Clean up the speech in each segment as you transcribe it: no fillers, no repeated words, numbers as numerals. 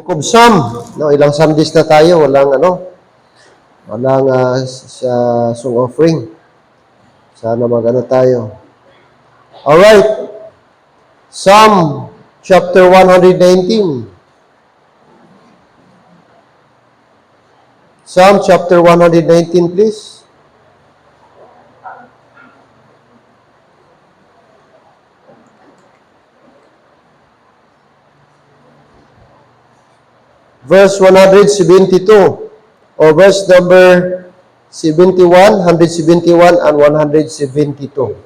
Book of Psalm. No, ilang Sundays na tayo, walang sa song offering. Sana tayo. All right. Psalm chapter 119. Psalm chapter 119, please. Verse 172, or verse number 71, 171, and 172.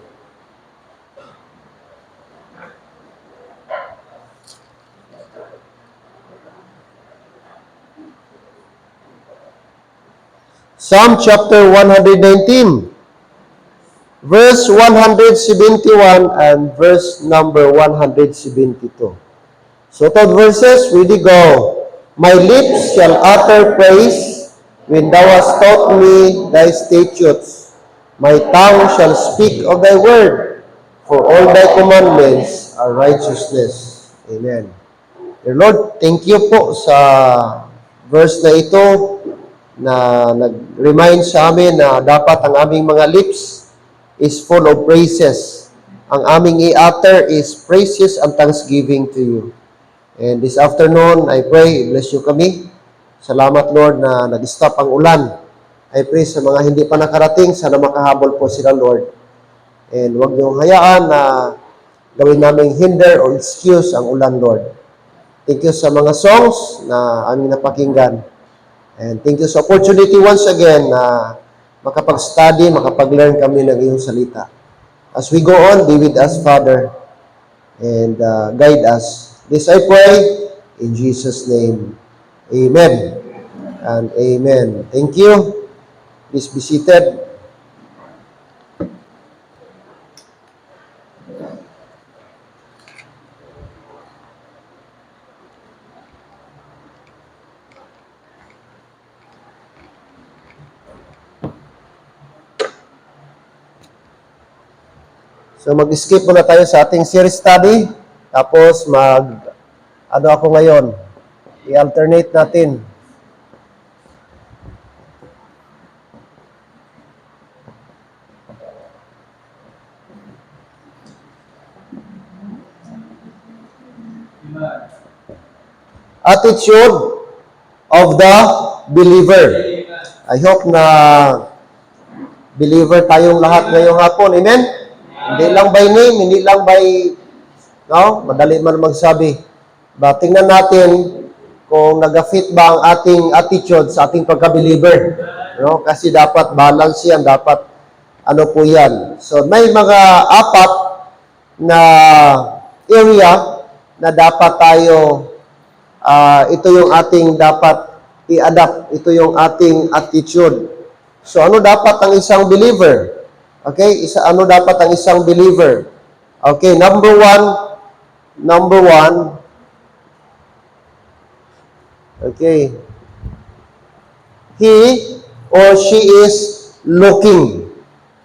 Psalm chapter 119, verse 171, and verse number 172. So, third verses, ready, go. My lips shall utter praise when thou hast taught me thy statutes. My tongue shall speak of thy word, for all thy commandments are righteousness. Amen. Dear Lord, thank you po sa verse na ito na nag-remind sa amin na dapat ang aming mga lips is full of praises. Ang aming i-utter is praises and thanksgiving to you. And this afternoon, I pray, bless you kami. Salamat, Lord, na nag-stop ang ulan. I pray sa mga hindi pa nakarating, sana makahabol po sila, Lord. And huwag niyong hayaan na gawin namin hinder or excuse ang ulan, Lord. Thank you sa mga songs na aming napakinggan. And thank you sa opportunity once again na makapag-study, makapag-learn kami ng iyong salita. As we go on, be with us, Father, and guide us. This I pray in Jesus' name. Amen and amen. Thank you. Please be seated. So mag-skip muna tayo sa ating series study. Tapos ako ngayon? I-alternate natin. Attitude of the believer. I hope na believer tayong lahat ngayong hapon. Amen? Hindi lang by name, hindi lang by madali man magsabi. But tingnan natin kung nag-fit ba ang ating attitude sa ating pagka-believer. Kasi dapat balance yan, dapat po yan. So may mga apat na area na dapat tayo, ito yung ating dapat i-adapt, ito yung ating attitude. So ano dapat ang isang believer? Okay, ano dapat ang isang believer? Okay, number one, okay, he or she is looking.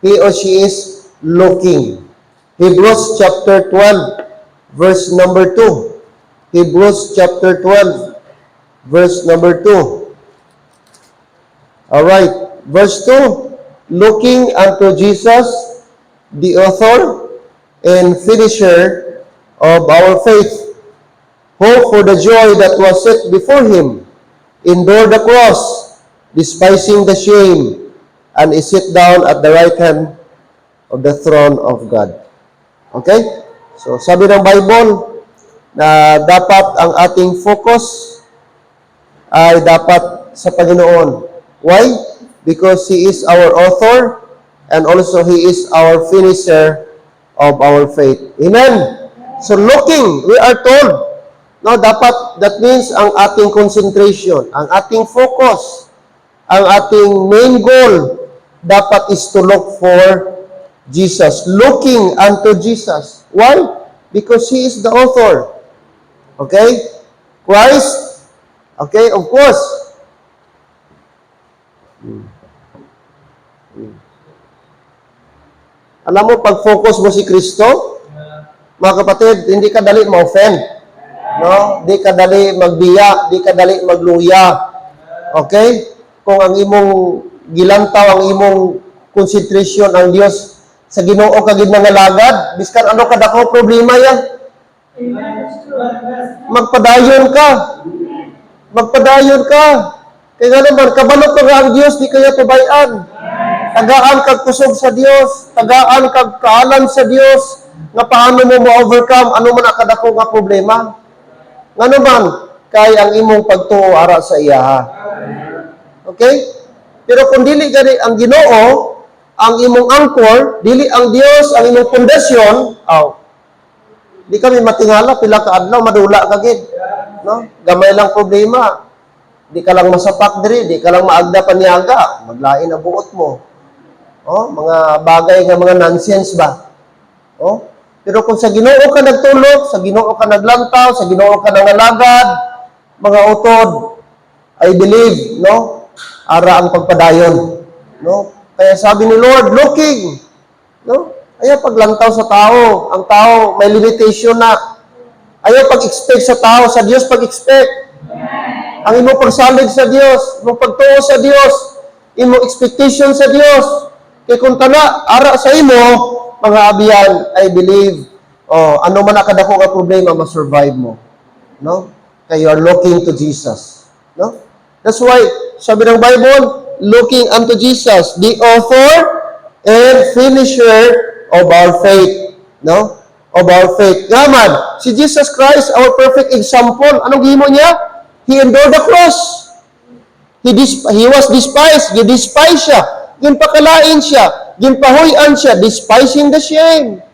He or she is looking. Hebrews chapter 12, verse number 2. Hebrews chapter 12, verse number 2. Alright, verse 2. Looking unto Jesus, the author and finisher of our faith, who for the joy that was set before him endured the cross, despising the shame, and is set down at the right hand of the throne of God. Okay? So, sabi ng Bible na dapat ang ating focus ay dapat sa Panginoon. Why? Because He is our author and also He is our finisher of our faith. Amen? So looking, we are told, that means ang ating concentration, ang ating focus, ang ating main goal, dapat is to look for Jesus. Looking unto Jesus. Why? Because He is the author. Okay? Christ, okay, of course. Alam mo, pag focus mo si Kristo, mga kapatid, hindi ka dali ma-offend. No? Di ka dali magbiya, di ka dali magluya. Okay? Kung ang imong gilantaw, ang imong konsentrasyon ang Dios sa Ginoo ka gid nangalagad, biskan ano kadako problema yan. Magpadayon ka. Magpadayon ka. Kaya nga naman, kabalo ka nga ang Diyos, di kaya pabayaan. Tagaan kag kusog sa Dios, tagaan kag kaalam sa Dios, nga paano mo ma-overcome ano man ang kadako nga problema. Nga naman, kay ang imong pagtuo ara sa iya. Okay? Pero kung dili gani ang Ginoo, ang imong anchor, dili ang Dios, ang imong pundasyon, di kami matingala, pila ka adlaw, madula ka gid. No? Gamay lang problema. Di ka lang masapak diri, di ka lang maagda paniaga, maglain ang buot mo. Mga bagay nga mga nonsense ba? Pero kung sa Ginoo ka nagtulog, sa Ginoo ka naglantaw, sa Ginoo ka nangalagad, mga utod, I believe, no? Ara ang pagpadayon, no? Kaya sabi ni Lord, looking, no? Ayaw paglantaw sa tao. Ang tao may limitation na. Ayaw pag-expect sa tao, sa Dios pag-expect. Ang imo pagsalig sa Dios, imong pagtuo sa Dios, imong expectation sa Dios. Kay kung tana ara sa imo, mga abiyan, I believe, ano man ang kadako nga problema, ma-survive mo. No? Kaya you are looking to Jesus. No? That's why, sabi ng Bible, looking unto Jesus, the author and finisher of our faith. No? Of our faith. Ngaman, si Jesus Christ, our perfect example, anong gihimo niya? He endured the cross. He was despised. Gidespise siya. Ginpakalain siya. Ginpahuyan siya. Despising the shame.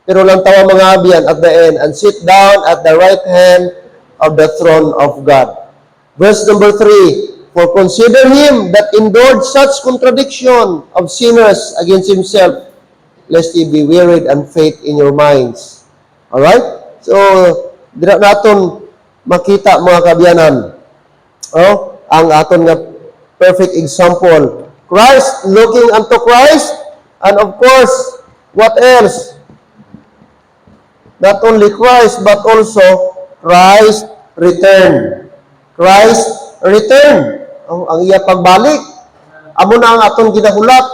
Pero lang tawa mga abiyan at the end, and sit down at the right hand of the throne of God. Verse number 3, for consider him that endured such contradiction of sinners against himself, lest ye be wearied and faint in your minds. Alright? So, dira naton makita mga kabiyanan. Ang aton nga perfect example. Christ, looking unto Christ, and of course, what else? Not only Christ, but also Christ return. Christ return. Ang iya pagbalik. Amo na ang aton ginahulat,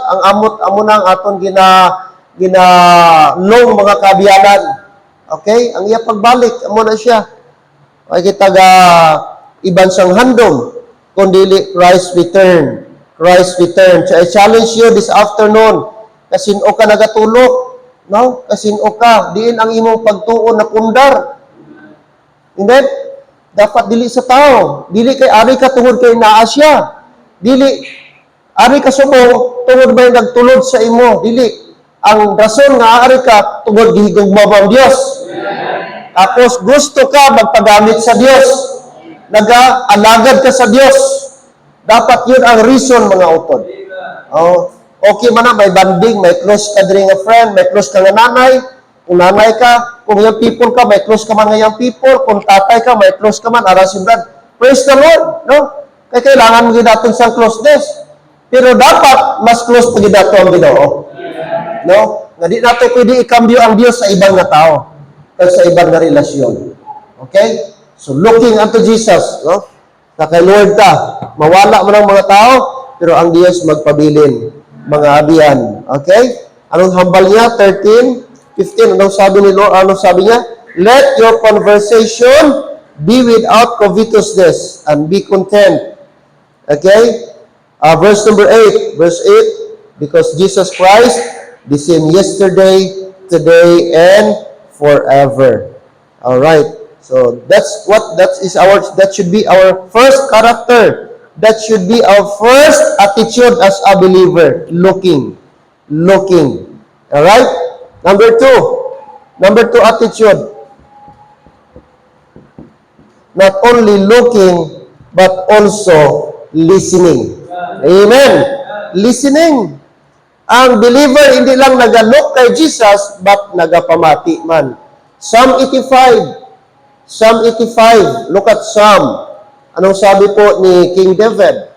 amo na ang aton ginalong mga kabiyanan. Okay? Ang iya pagbalik, amo na siya. Ay kita iban sang handom, kundi Christ return. Christ return. So I challenge you this afternoon, kasino ka nagatulog, no? Kasino ka, diin ang imong pagtuon na pundar. Hindi? Dapat dili sa tao. Dili kay ari ka tungod kay naa siya. Dili ari ka sumo tungod ba nagtulod sa imo. Dili. Ang rason nga ari ka tungod gihigugma ang Dios. Tapos gusto ka magpagamit sa Diyos. Nag-alagad ka sa Diyos. Dapat yun ang reason, mga utod. Okay man na, may banding, may close ka din nga friend, may close ka nga nanay. Kung nanay ka, kung yung people ka, may close ka man nga yung people. Kung tatay ka, may close ka man, arasin brad. Praise the Lord, no? Kaya kailangan mo gidaton sa closeness. Pero dapat, mas close pa gidato ang Ginoo. No? Nga di nato pwede ikambyo ang Diyos sa ibang na tao. Sa ibang na relasyon. Okay? So, looking unto Jesus, no? Na kay Lord ka, mawala mo ng mga tao, pero ang Diyos magpabilin, mga abiyan. Okay? Anong hambal niya? 13, 15, anong sabi ni Lord? Anong sabi niya? Let your conversation be without covetousness and be content. Okay? Verse number 8. Verse 8, because Jesus Christ, the same yesterday, today, and forever. All right. So that should be our first character. That should be our first attitude as a believer. Looking. All right? Number two attitude. Not only looking, but also listening. Amen. Listening. Ang believer hindi lang nag-look kay Jesus, but nagapamati man. Psalm 85. Look at Psalm. Anong sabi po ni King David?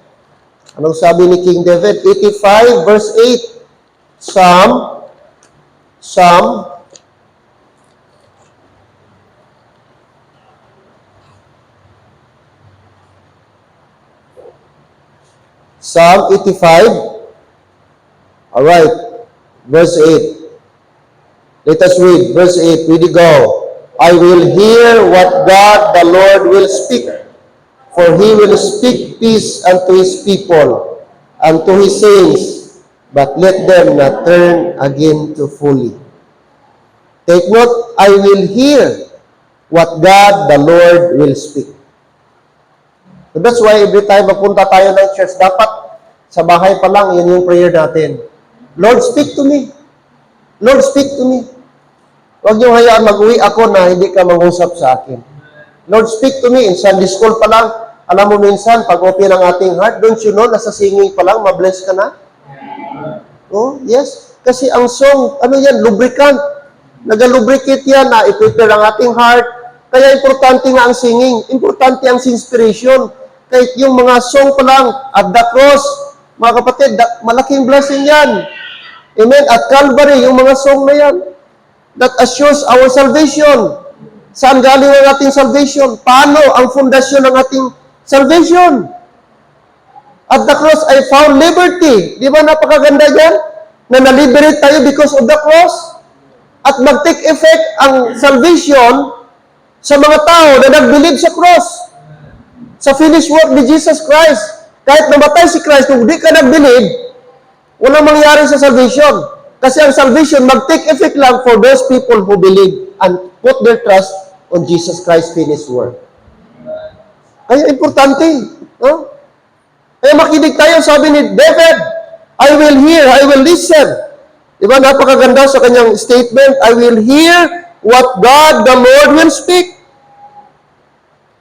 Anong sabi ni King David? 85 verse 8. Psalm Psalm 85. Alright. Verse 8. Let us read. Verse 8. Ready, go. I will hear what God the Lord will speak. For he will speak peace unto his people, and to his saints, but let them not turn again to folly. Take note, I will hear what God the Lord will speak. So that's why every time mapunta tayo ng church, dapat sa bahay pa lang, yun yung prayer natin. Lord, speak to me. Lord, speak to me. Huwag niyo hayaan mag-uwi ako na hindi ka mag-usap sa akin. Lord, speak to me. In Sunday school pa lang, alam mo minsan, pag open ang ating heart, don't you know, nasa singing pa lang, mabless ka na? Oh, yes. Kasi ang song, ano yan, lubricant. Nag-lubricate yan na i-prepare ang ating heart. Kaya importante nga ang singing. Importante ang inspiration. Kahit yung mga song pa lang, at the cross, mga kapatid, malaking blessing yan. Amen? At Calvary, yung mga song na yan, that assures our salvation. Saan galing ang ating salvation? Paano ang fundasyon ng ating salvation? At the cross, I found liberty. Di ba napakaganda yan? Na na-liberate tayo because of the cross. At mag-take effect ang salvation sa mga tao na nag-believe sa cross. Sa finished work ni Jesus Christ. Kahit namatay si Christ, kung di ka nag-believe, walang mangyari sa salvation. Kasi ang salvation mag-take effect lang for those people who believe and put their trust on Jesus Christ's finished work. Kaya importante. No? Kaya makinig tayo, sabi ni David, I will hear, I will listen. Diba, napakaganda sa kanyang statement, I will hear what God the Lord will speak.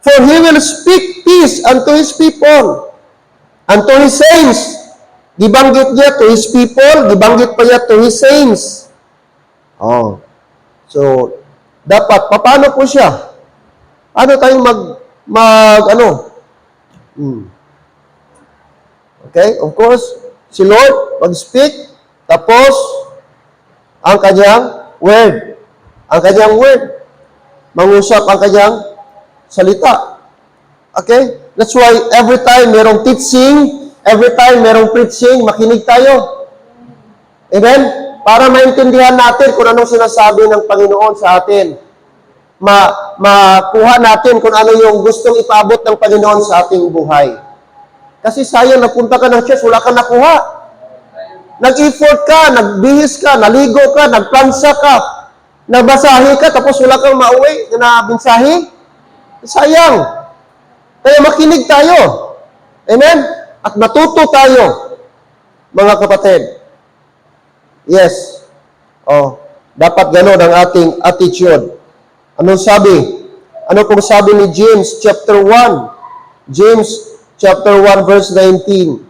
For He will speak peace unto His people, unto His saints. Gibanggit niya to His people, gibanggit pa niya to His saints. Oh. So, dapat, paano po siya? Ano tayong Okay, of course, si Lord mag-speak, tapos, ang kanyang word. Ang kanyang word. Mangusap ang kanyang salita. Okay? That's why every time merong teaching, every time merong preaching, makinig tayo. Amen? Para maintindihan natin kung anong sinasabi ng Panginoon sa atin. Makuha natin kung ano yung gustong ipaabot ng Panginoon sa ating buhay. Kasi sayang, napunta ka ng church, wala kang nakuha. Nag-effort ka, nagbihis ka, naligo ka, nagplansa ka, nagbasahi ka, tapos wala kang mauwi na binsahi. Sayang. Kaya makinig tayo. Amen? At matuto tayo, mga kapatid. Yes. Oh, dapat gano'n ang ating attitude. Anong sabi? Ano pong sabi ni James chapter 1? James chapter 1 verse 19.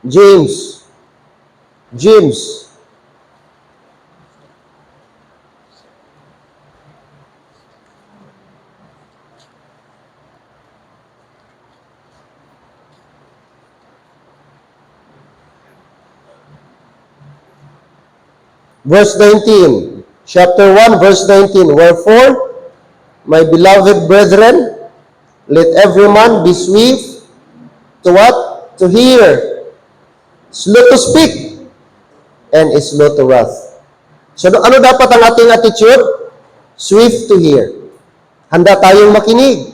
James. Verse 19. Chapter 1, verse 19. Wherefore, my beloved brethren, let every man be swift to what? To hear, slow to speak, and slow to wrath. So, ano dapat ang ating attitude? Swift to hear. Handa tayong makinig.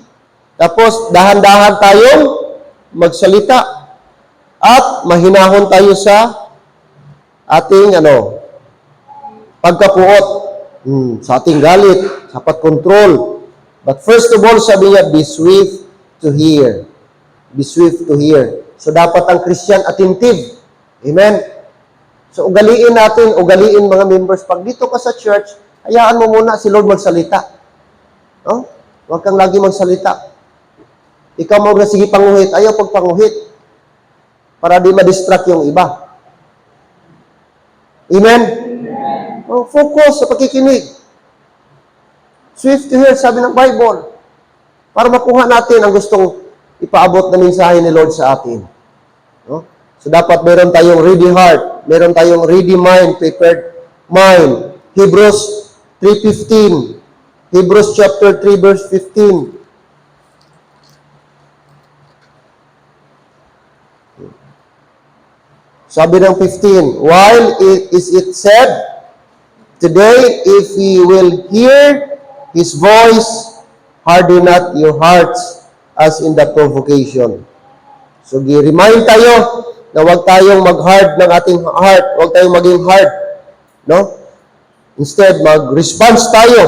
Tapos, dahan-dahan tayong magsalita. At mahinahon tayo sa ating, pagkapuot. Sa ating galit, sa pag-control. But first of all, sabi niya, be swift to hear. Be swift to hear. So, dapat ang Christian attentive. Amen? So, ugaliin mga members. Pag dito ka sa church, hayaan mo muna si Lord magsalita. No? Huwag kang lagi magsalita. Ikaw mo na sige panguhit. Ayaw pagpanguhit. Para di ma-distract yung iba. Amen? Oh, focus sa pakikinig. Swift to hear, sabi ng Bible. Para makuha natin ang gustong ipaabot na mensahe ni Lord sa atin. No? So, dapat meron tayong ready heart, meron tayong ready mind, prepared mind. Hebrews 3:15. Hebrews chapter 3, verse 15. Sabi ng 15, while it is it said, today, if ye will hear His voice, harden not your hearts as in the provocation. So, gi-remind tayo na huwag tayong mag-hard ng ating heart. Huwag tayong maging hard. No? Instead, mag-response tayo.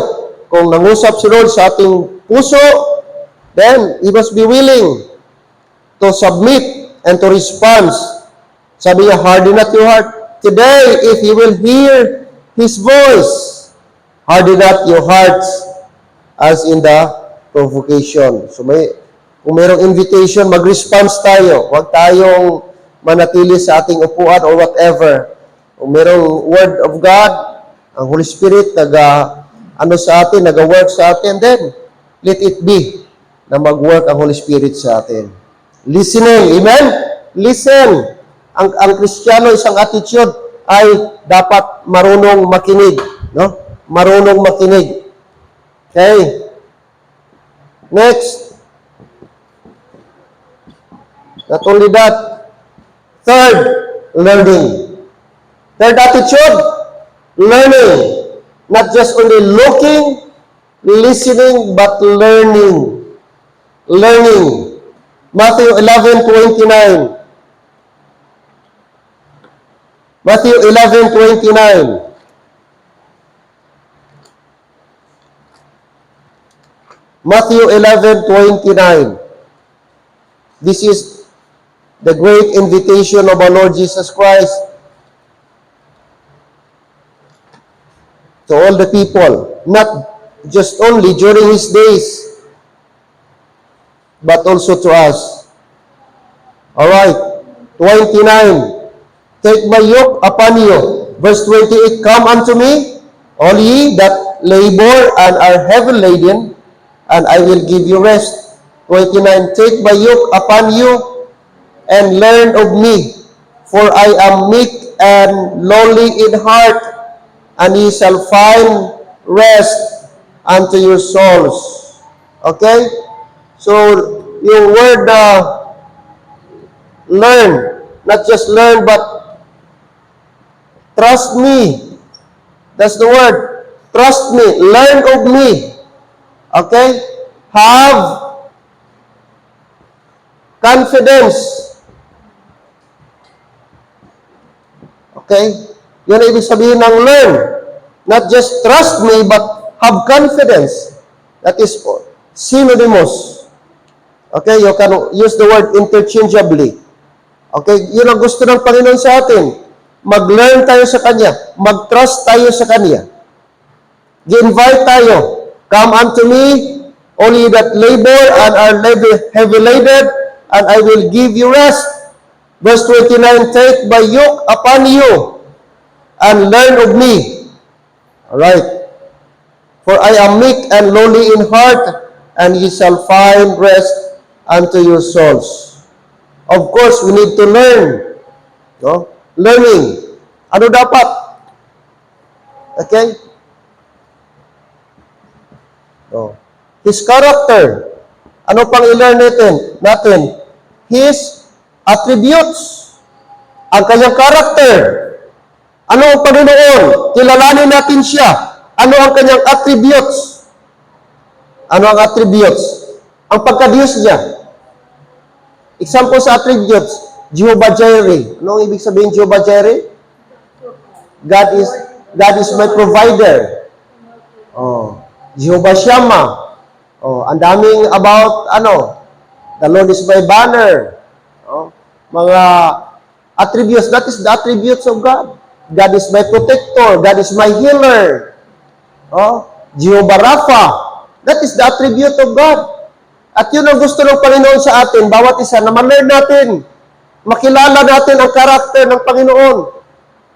Kung nangusap si Lord sa ating puso, then we must be willing to submit and to respond. Sabi niya, harden not your heart. Today, if you will hear His voice, harden not your hearts as in the provocation. So kung mayroong invitation, mag-response tayo. Huwag tayong manatili sa ating upuan or whatever. Kung mayroong Word of God, ang Holy Spirit nag-work sa atin, then let it be na mag-work ang Holy Spirit sa atin. Listening, amen? Listen. Ang Kristiyano, isang attitude ay dapat marunong makinig. No? Marunong makinig. Okay? Next. Not only that, third, learning. Third attitude, learning. Not just only looking, listening, but learning. Learning. Matthew 11:29. Matthew 11:29. Matthew 11:29. This is the great invitation of our Lord Jesus Christ to all the people, not just only during His days, but also to us. All right, 29. Take my yoke upon you. Verse 28, come unto me, all ye that labor and are heavy laden, and I will give you rest. 29, take my yoke upon you, and learn of me, for I am meek and lowly in heart, and ye shall find rest unto your souls. Okay? So, yung word learn, not just learn, but trust me. That's the word. Trust me. Learn of me. Okay? Have confidence. Okay? Yan ang ibig sabihin ng learn. Not just trust me, but have confidence. That is synonymous. Okay? You can use the word interchangeably. Okay? Yun ang gusto ng Panginoon sa atin. Mag-learn tayo sa Kanya. Mag-trust tayo sa Kanya. Gi-invite tayo. Come unto me, all ye that labor and are heavy laden, and I will give you rest. Verse 29, take my yoke upon you, and learn of me. Alright. For I am meek and lowly in heart, and ye shall find rest unto your souls. Of course, we need to learn. No? Learning. Ano dapat? Okay? Oh. His character. Ano pang i-learn natin? His attributes. Ang kanyang character. Ano ang Panginoon? Kilalanin natin siya. Ano ang kanyang attributes? Ano ang attributes? Ang pagka-Diyos niya. Example sa attributes. Jehovah Jireh. Ano ang ibig sabihin Jehovah Jireh? God is my provider. Oh, Jehovah Shammah. Oh, ang daming about the Lord is my banner. Oh, mga attributes, that is the attributes of God. God is my protector, God is my healer. Oh, Jehovah Rapha. That is the attribute of God. At yun ang gusto ng Panginoon sa atin, bawat isa na ma-learn natin. Makilala natin ang karakter ng Panginoon.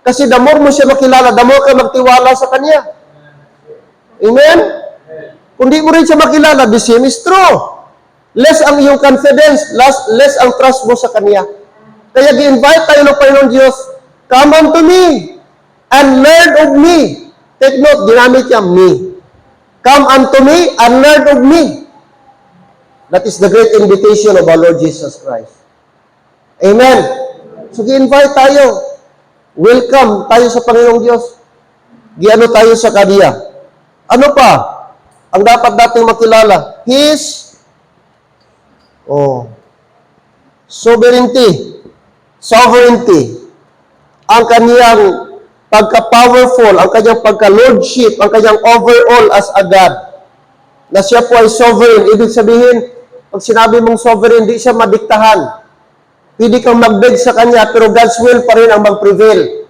Kasi the more mo siya makilala, the more ka magtiwala sa Kanya. Amen? Kung di mo rin siya makilala, the same is true. Less ang iyong confidence, less ang trust mo sa Kanya. Kaya gi-invite tayo ng Panginoon Diyos, come unto me and learn of me. Take note, ginamit niya, me. Come unto me and learn of me. That is the great invitation of our Lord Jesus Christ. Amen. So, gi-invite tayo. Welcome tayo sa Panginoong Diyos. Giano tayo sa Kaniya. Ano pa ang dapat nating makilala? His sovereignty. Sovereignty. Ang kaniyang pagka-powerful, ang kanyang pagka-lordship, ang kanyang overall as a God. Na siya po ay sovereign. Ibig sabihin, pag sinabi mong sovereign, di siya madiktahan. Pwede kang mag-beg sa Kanya, pero God's will pa rin ang mag-prevail.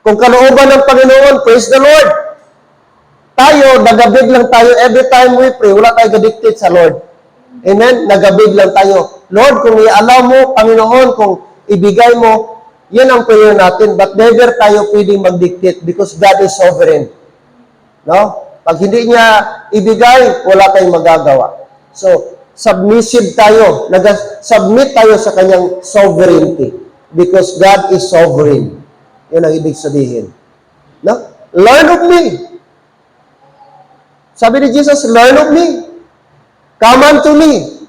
Kung kalooban ng Panginoon, praise the Lord. Tayo, nagabig lang tayo. Every time we pray, wala tayo gadictate sa Lord. Amen? Nagabig lang tayo. Lord, kung i-allow mo, Panginoon, kung ibigay mo, yan ang prayer natin. But never tayo pwedeng mag-dictate because God is sovereign. No? Pag hindi niya ibigay, wala tayong magagawa. So, submissive tayo. Nag-submit tayo sa kanyang sovereignty. Because God is sovereign. Yun ang ibig sabihin. No? Learn of me. Sabi ni Jesus, learn of me. Come unto me.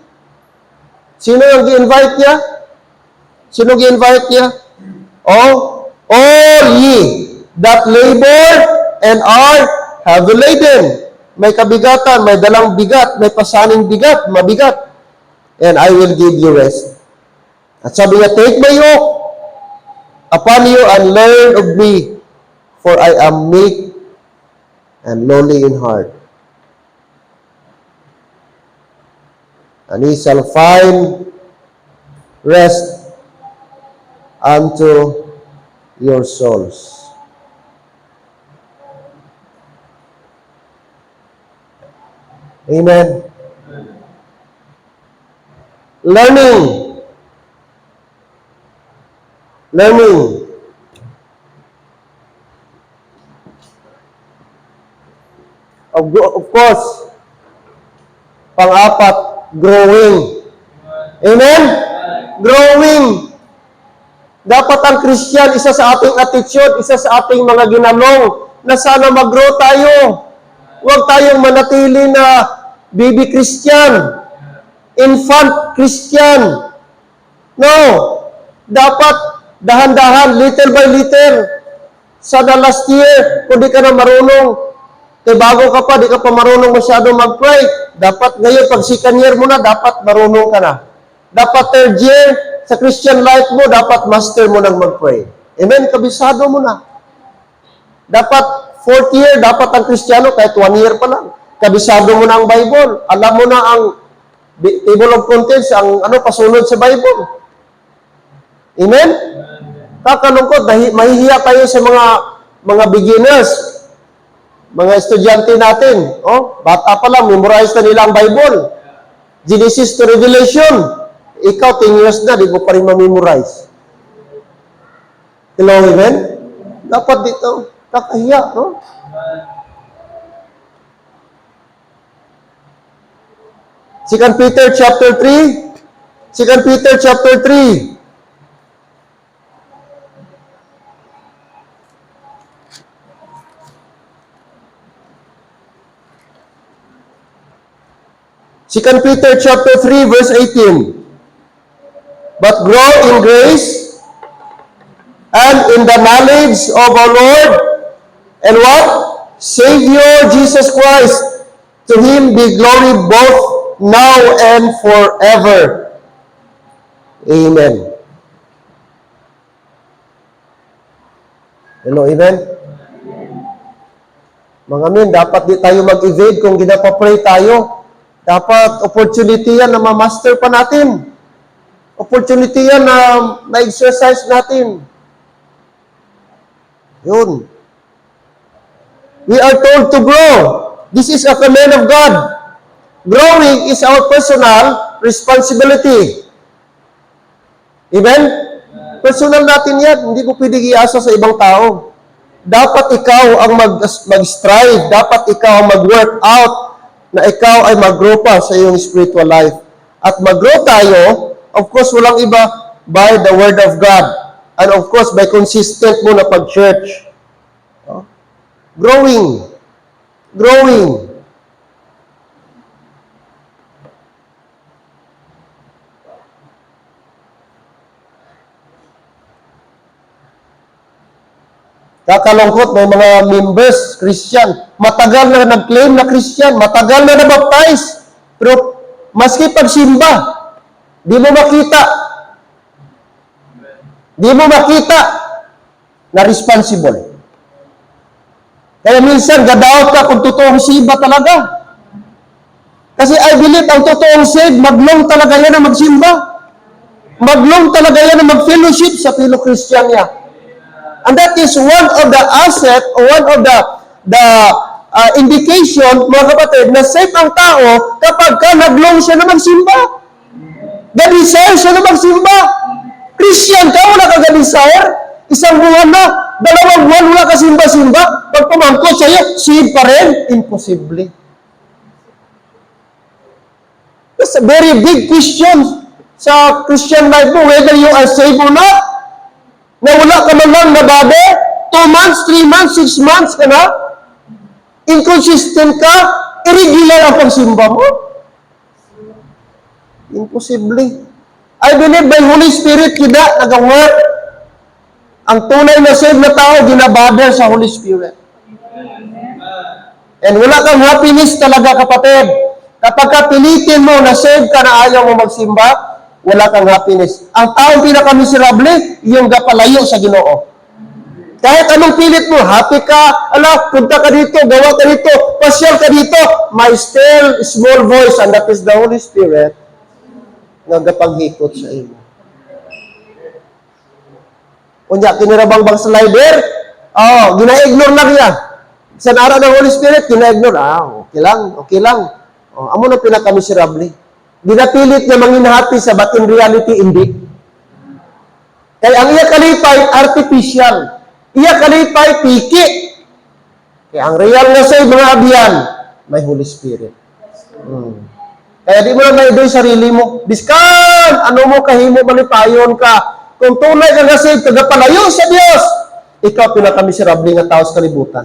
Sino ang gi-invite niya? Sino gi-invite niya? All ye that labor and are heavy laden. May kabigatan, may dalang bigat, may pasaning bigat, mabigat. And I will give you rest. At sabi niya, take my yoke upon you and learn of me, for I am meek and lowly in heart. And ye shall find rest unto your souls. Amen. Learning. Of course, pang-apat, growing. Amen? Growing. Dapat ang Christian, isa sa ating attitude, isa sa ating mga ginanong, na sana mag-grow tayo. Huwag tayong manatili na baby Christian, infant Christian. No. Dapat dahan-dahan, little by little. Sana last year, kung di ka na marunong, bago ka pa, di ka pa marunong masyado mag-pray. Dapat ngayon, pag second year mo na, dapat marunong ka na. Dapat third year, sa Christian life mo, dapat master mo nang mag-pray. Amen? Kabisado mo na. Dapat fourth year, dapat ang Kristiyano, kahit 1 year pa lang. Kabisado mo na ang Bible. Alam mo na ang table of contents, ang pasunod sa Bible. Amen? Kakalungkot, mahihiya tayo sa mga beginners, mga estudyante natin. Bata pa lang, memorize na nila ang Bible. Genesis to Revelation. Ikaw, 10 years na, di mo pa rin ma-memorize. Hello, amen? Dapat dito, kakahiya, no? Second Peter chapter 3. Second Peter chapter 3. Second Peter chapter 3 verse 18. But grow in grace and in the knowledge of our Lord and what? Savior Jesus Christ. To Him be glory both now and forever. Amen. Hello, amen? Mga men, dapat di tayo mag-evade kung ginapapray tayo. Dapat opportunity yan na ma-master pa natin. Opportunity yan na ma-exercise natin. Yun. We are told to grow. This is a command of God. Growing is our personal responsibility. Amen? Personal natin yan. Hindi mo pwede iasa sa ibang tao. Dapat ikaw ang mag-strive. Dapat ikaw ang mag-work out na ikaw ay mag-grow pa sa iyong spiritual life. At mag-grow tayo, of course, walang iba, by the Word of God. And of course, by consistent mo na pag-church. Growing. Growing. Kakalungkot, may mga members, Christian, matagal na nag-claim na Christian, matagal na na-baptize, pero maski pagsimba, di mo makita na responsible. Kaya minsan, gadaot ka kung totoong simba talaga. Kasi I believe, ang totoong saved, maglong talaga yan na magsimba. Maglong talaga yan na mag-fellowship sa fellow Christian niya. And that is one of the asset, or one of the indication, mga kapatid, na safe ang tao kapag ka naglong siya na magsimba. Ga-desire siya na magsimba. Christian ka, wala ka ga-desire. Isang buwan na, 2 buwan, wala ka simba-simba. Pag pumangkot sa'yo, save pa rin. Imposible. That's a very big question sa Christian life mo, whether you are saved or not. Na wala ka man lang nababe, 2 months, 3 months, 6 months ka na, inconsistent ka, irregular ang pagsimba mo. Imposible. I believe by Holy Spirit, kita nag-work. Ang tunay na saved na tao, ginabader sa Holy Spirit. And wala kang happiness talaga, kapatid. Kapag kapilitin mo na save ka na ayaw mo magsimba, wala kang happiness. Ang taong pinaka-miserable, yung gapalayo sa Ginoo. Kahit anong pilit mo, happy ka, punta ka dito, gawa ka dito, pasyal ka dito, may still small voice, and that is the Holy Spirit, nagapaghikot sa iyo. Kunya, kinirabang-bang slider, gina-ignore lang niya. Sa araw ng Holy Spirit, gina-ignore, okay lang. Amo na pinaka-miserable. Ginapilit na manginhappy sa, but in reality, hindi. Kaya ang iya kalipay, artificial. Iya kalipay, piki. Kaya ang real na sa'yo, mga abiyan, may Holy Spirit. Kaya di mo na may sarili mo. Biskan, ano mo kahimo, malipayon ka. Kung tunay ka kasi, tagapalayo sa Diyos, ikaw pinaka-miserable nga tao sa kalibutan.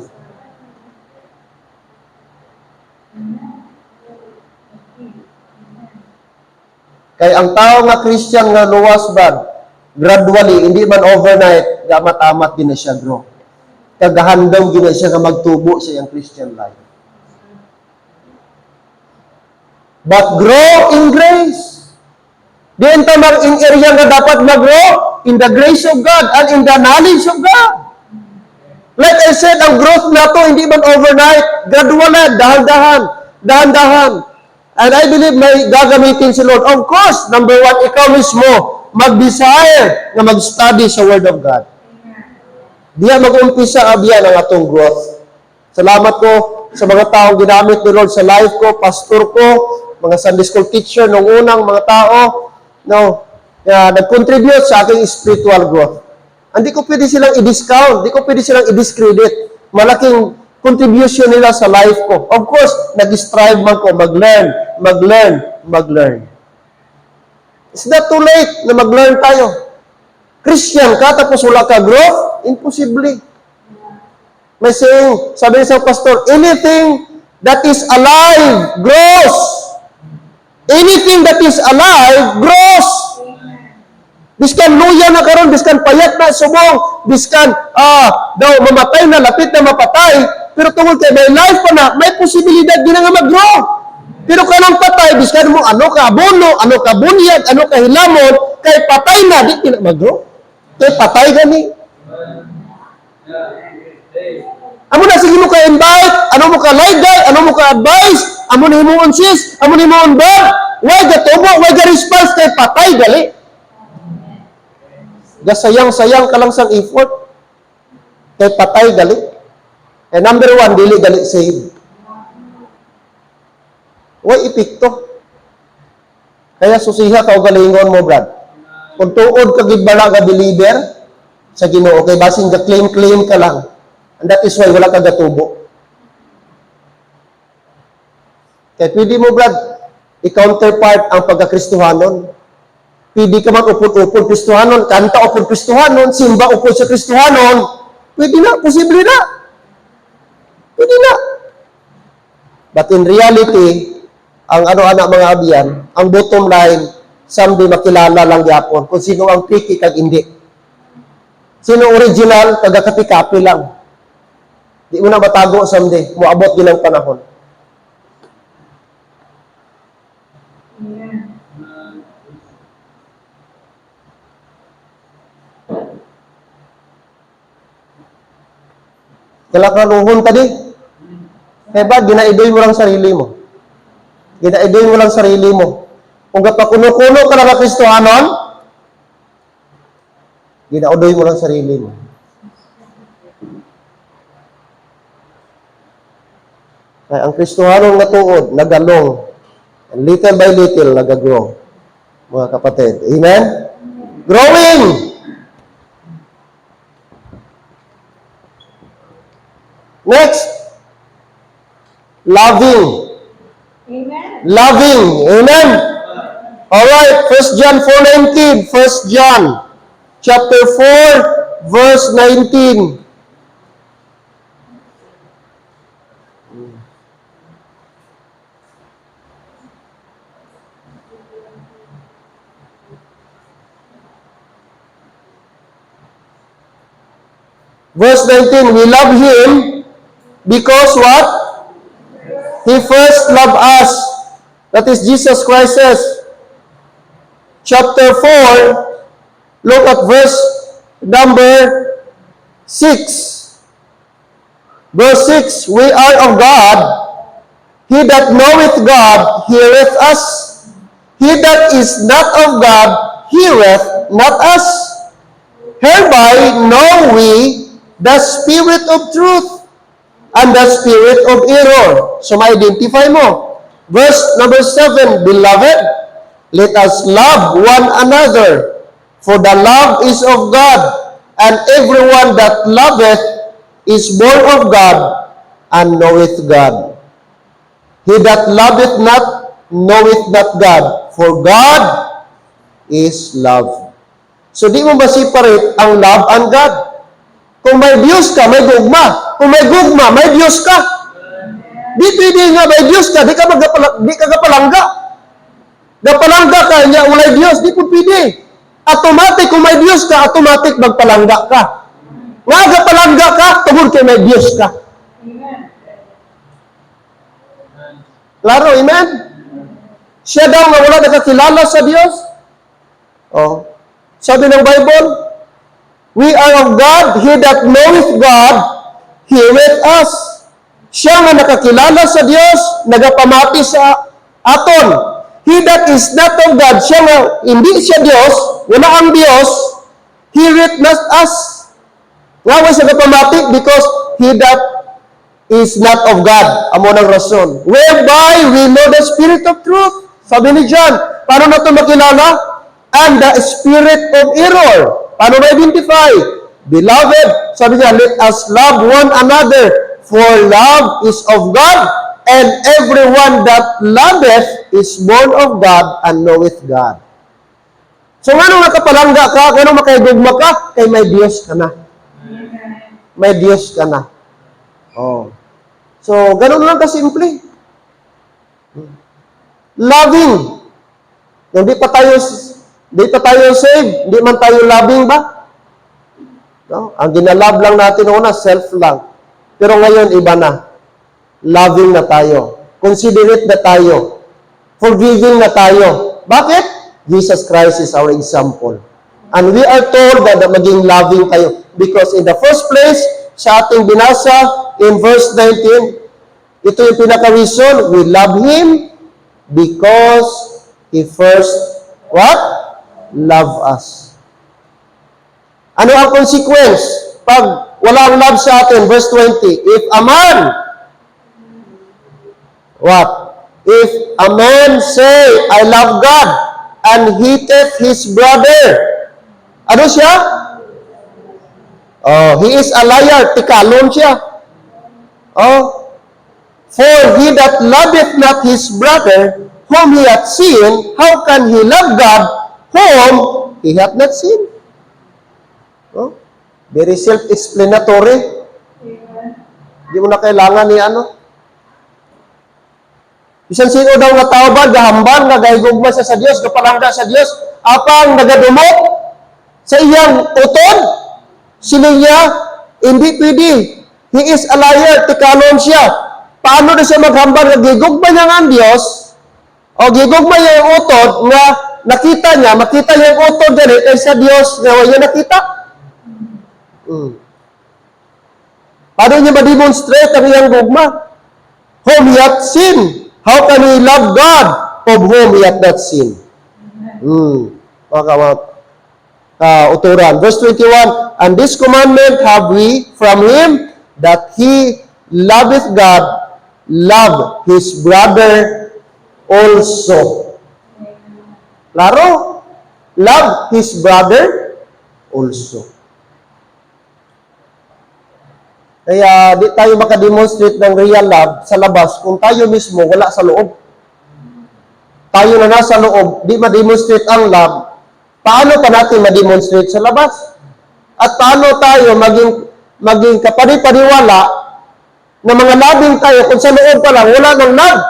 Kaya ang tao nga Christian nga luwas ba, gradually, hindi man overnight, gamat-amat din na siya grow. Kagahandang gina siya nga magtubo sa iyang Christian life. But grow in grace. Diyan tamang in area nga dapat mag-grow in the grace of God and in the knowledge of God. Like I said, ang growth na to hindi man overnight, gradual na, dahan-dahan. And I believe may gagamitin si Lord. Of course, number 1, ikaw mismo, mag-desire na mag-study sa Word of God. Diya mag-umpisa abiyan ang atong growth. Salamat ko sa mga taong ginamit ni Lord sa life ko, pastor ko, mga Sunday school teacher, nung unang mga tao, nag-contribute sa aking spiritual growth. Hindi ko pwede silang i-discount, hindi ko pwede silang i-discredit. Malaking contribution nila sa life ko. Of course, nag-strive man ko, mag-learn. Is that too late na mag-learn tayo? Christian ka, tapos wala ka growth? Imposible. May saying, sabi sa pastor, anything that is alive, grows. Anything that is alive, grows. Biskan luya na karon, biskan payat na subong, biskan mamatay na, lapit na mapatay, pero tungkol kay may life pa na, may posibilidad din nga mag-grow. Pero kanang patay, biskan mo, ano ka abono, ano ka bunyag, ano ka hilamon, kay patay na, di ka mag-grow. Kay patay gani. Amo na sige mo ka-invite, ano mo ka-ligay, ano mo ka-advise, amo ni mo sis, amo ni mo on-bar, why gatubo, why ga-response kay patay gali. Gasayang-sayang ka lang sang effort, kay patay gali. And number 1, dili gali save. Why epekto? Kaya susiha ka o galingon mo, Brad. Kung tuod ka gibala nga believer sa Ginoo, kay basin ka claim ka lang. And that is why wala ka gatubo. Kaya pwede mo, Brad, i-counterpart ang pagka-Kristohanon. Pwede ka man upod-upod Kristohanon, kanta upod Kristohanon, simba upod sa Kristohanon. Pwede na, posible na. Pwede na. But in reality, ang anak mga abiyan, ang bottom line, someday makilala lang yapon kung sino ang piki kag hindi. Sino original, taga-kapi-kapi lang. Di mo na matago someday. Muabot din ang panahon. Kalakaruhon tadi. Kaya ba, ginaidoy mo lang sarili mo. Ginaidoy mo lang sarili mo. Kung kapakuno-kuno ka na Kristohanon, ginaudoy mo lang sarili mo. Kaya ang Kristohanon nga tuod, nagalong. And little by little, nagagrow. Mga kapatid. Amen? Growing! Next, loving. Amen. Loving. Amen. All right, 1 John 4:19. 1 John chapter 4 verse 19. Verse 19, we love Him because what? He first loved us. That is Jesus Christ says. Chapter 4, look at verse number 6. Verse 6, we are of God. He that knoweth God heareth us. He that is not of God heareth not us. Hereby know we the spirit of truth and the spirit of error. So, ma-identify mo. Verse number 7, Beloved, let us love one another, for the love is of God, and everyone that loveth is born of God, and knoweth God. He that loveth not, knoweth not God, for God is love. So, di mo ma-separate ang love and God. Kung may Diyos ka, may gugma. Kung may gugma, may Diyos ka. Di pwede nga may Diyos ka, di ka gapalangga. Gapalangga ka, niya ulay Diyos, di po pwede. Automatic, kung may Diyos ka, automatic magpalangga ka. Nga gapalangga ka, tungkol kay may Diyos ka. Klaro, amen? Siya daw nga wala nakakilala sa Diyos. Oh. Sabi ng Bible, we are of God, he that knoweth God, heareth us. Siya nga nakakilala sa Diyos, nagapamati sa aton. He that is not of God, siya nga hindi siya Diyos, wala ang Diyos, heareth not us. Nga wa siya nagapamati because he that is not of God. Amo ng rason. Whereby we know the spirit of truth. Sabi ni John, paano na ito makilala? And the spirit of error. Paano na-identify? Beloved, sabi niya, let us love one another, for love is of God, and everyone that loveth is born of God and knoweth God. So, nga nung nakapalangga ka, nga nung makaigugma ka, kay may Diyos ka na. May Diyos ka na. Oh. So, ganun lang kasimple. Loving. Hindi pa tayo saved, hindi man tayo loving ba? No? Ang ginalove lang natin una, self lang. Pero ngayon, iba na. Loving na tayo. Considerate na tayo. Forgiving na tayo. Bakit? Jesus Christ is our example. And we are told that maging loving tayo. Because in the first place, sa ating binasa, in verse 19, ito yung pinaka-reason, we love Him because He first, what? Love us. Ano ang consequence pag walang love sa atin? Verse 20, if a man, what? If a man say, I love God, and hateth his brother, ano siya? Oh, he is a liar. Tikalon siya. Oh, for he that loveth not his brother, whom he hath seen, how can he love God, whom he hath not seen? Oh, very self-explanatory. Hindi mo na kailangan ni ano. Bisan sino daw nga tao ba, gahambal, nagahigugma siya sa Diyos, kapalangga sa Diyos, apang nagadumot sa iyang utod, sino niya, hindi pwede. He is a liar, tikalon siya. Paano na siya maghambal nga gigugma niya nga ang Diyos, o gigugma niya yung utod nga nakita niya, makita niya yung utod dyan kaysa Diyos nga wala nakita? Paano niya ma-demonstrate ang iyang gugma? Whom he hath sinned. How can we love God of whom he hath not sinned? Uturan. Verse 21, and this commandment have we from him, that he loveth God, love his brother also. Klaro? Love his brother also. Kaya di tayo makademonstrate ng real love sa labas kung tayo mismo wala sa loob. Tayo na nasa loob, di ma-demonstrate ang love. Paano pa natin ma-demonstrate sa labas? At paano tayo maging kapani-paniwala na mga labing tayo kung sa loob pa lang, wala ng love?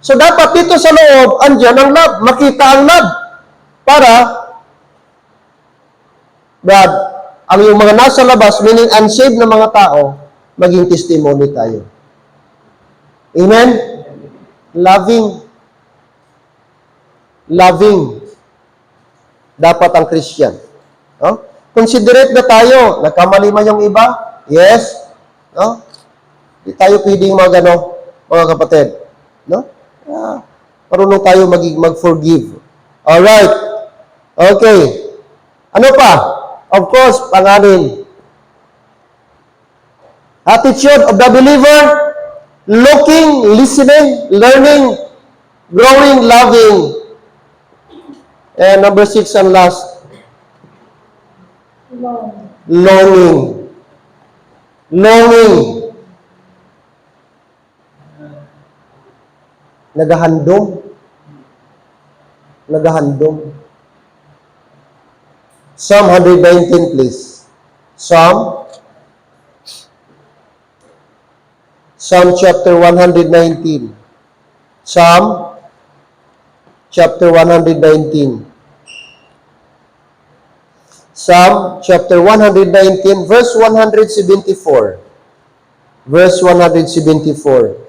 So dapat dito sa loob, andyan ang love, makita ang love. Para, Brad, ang yung mga nasa labas, meaning unsaved na mga tao, maging testimony tayo. Amen? Loving. Dapat ang Christian. No? Considerate na tayo. Nagkamali man yung iba? Yes. No? Di tayo pwedeng mga kapatid. No? Marunong tayo mag-forgive. Alright. Okay. Ano pa? Of course, panganin. Attitude of the believer, looking, listening, learning, growing, loving. And number 6 and last, longing. Nagahandom. Psalm 119, please. Psalm chapter 119. Psalm chapter 119. Psalm chapter 119, verse 174. Verse 174.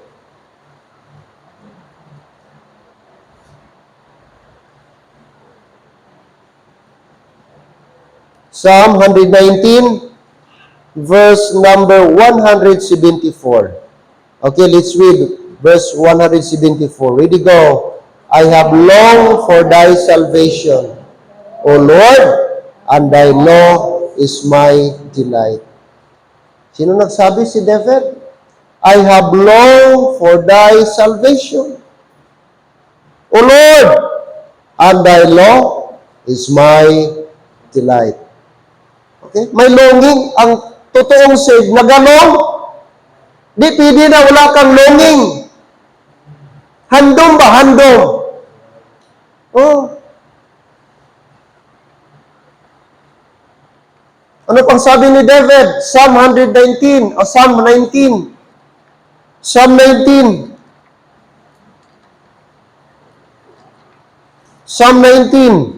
Psalm 119, verse number 174. Okay, let's read verse 174. Ready, go. I have longed for thy salvation, O Lord, and thy law is my delight. Sino nagsabi? Si David? I have longed for thy salvation, O Lord, and thy law is my delight. Okay? May longing. Ang totoong saved, nagalong. Di pwede na wala kang longing. Handom ba? Handom. Oh. Ano pang sabi ni David? Psalm 119 o Psalm 19. Psalm 19. Psalm 19.